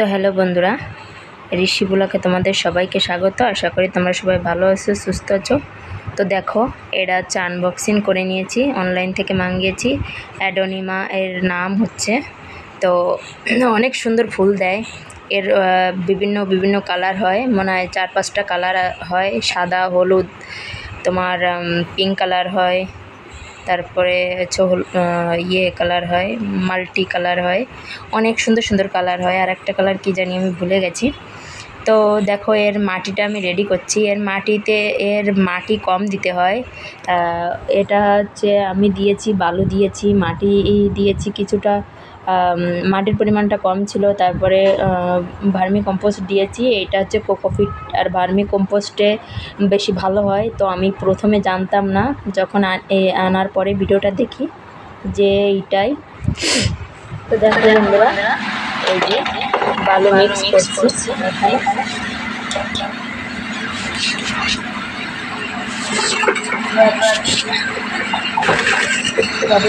তো হ্যালো বন্ধুরা, ঋষি ব্লগে তোমাদের সবাইকে স্বাগত। আশা করি তোমরা সবাই ভালো আছো, সুস্থ আছো। তো দেখো, এটা হচ্ছে আনবক্সিং করে নিয়েছি, অনলাইন থেকে মাঙ্গিয়েছি। অ্যাডোনিমা এর নাম হচ্ছে। তো অনেক সুন্দর ফুল দেয়। এর বিভিন্ন বিভিন্ন কালার হয়, মনে হয় 4-5টা কালার হয়। সাদা, হলুদ, তোমার পিঙ্ক কালার হয়, তারপরে হচ্ছে কালার হয়, মাল্টি কালার হয়, অনেক সুন্দর সুন্দর কালার হয়। আর একটা কালার কি জানি আমি ভুলে গেছি। তো দেখো, এর মাটিটা আমি রেডি করছি। এর মাটি কম দিতে হয়। এটা হচ্ছে আমি দিয়েছি বালু, দিয়েছি মাটি, দিয়েছি কিছুটা। মাটির পরিমাণটা কম ছিল। তারপরে ভার্মি কম্পোস্ট দিয়েছি। এটা হচ্ছে কোকোপিট আর ভার্মি কম্পোস্টে বেশি ভালো হয়। তো আমি প্রথমে জানতাম না, যখন আনার পরে ভিডিওটা দেখি যে এইটাই। তো দেখো বন্ধুরা, এই যে বালু মিক্স করছি এখানে।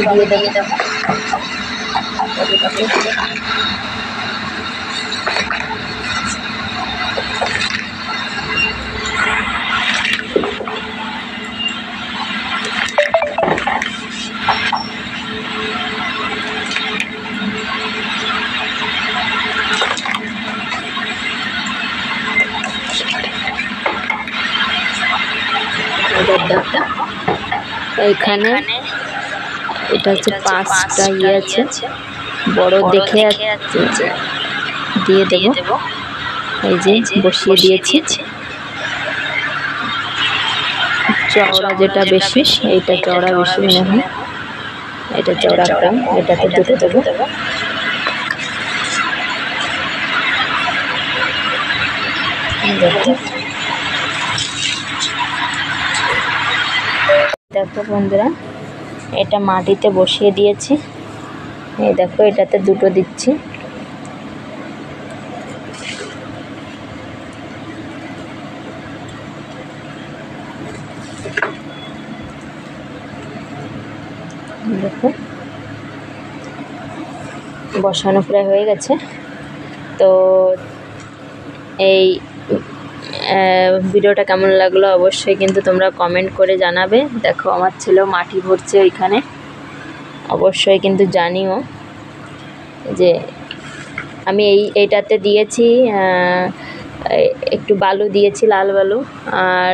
দিয়ে দেবো। এইখানে এটা হচ্ছে 5টা আছে, বড় দেখে দিয়ে দেবো। এই যে বসিয়ে দিয়েছি। চওড়া যেটা বেশি, এইটা চওড়া বেশি মনে হয়, এটা চওড়া কম, এটাতে দুটো দেবো। দেখো বন্ধুরা, এটা মাটিতে বসিয়ে দিয়েছি। এই দেখো, এটাতে দুটো দিচ্ছি। দেখো, বসানো প্রায় হয়ে গেছে। তো এই ভিডিওটা কেমন লাগলো অবশ্যই কিন্তু তোমরা কমেন্ট করে জানাবে। দেখো, আমার ছেলেও মাটি ভরছে ওইখানে, অবশ্যই কিন্তু জানিও যে আমি এইটাতে দিয়েছি একটু বালু দিয়েছি, লাল বালু, আর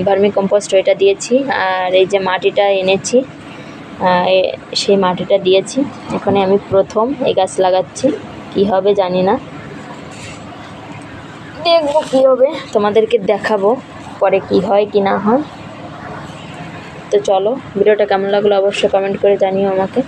ভার্মি কম্পোস্ট এটা দিয়েছি। আর এই যে মাটিটা এনেছি, সেই মাটিটা দিয়েছি। এখানে আমি প্রথম এই গাছ লাগাচ্ছি, কি হবে জানি না, দেখবো কী হবে, তোমাদেরকে দেখাবো পরে কি হয় কি না হয়। তো চলো, ভিডিওটা কেমন লাগলো অবশ্যই কমেন্ট করে জানিও আমাকে।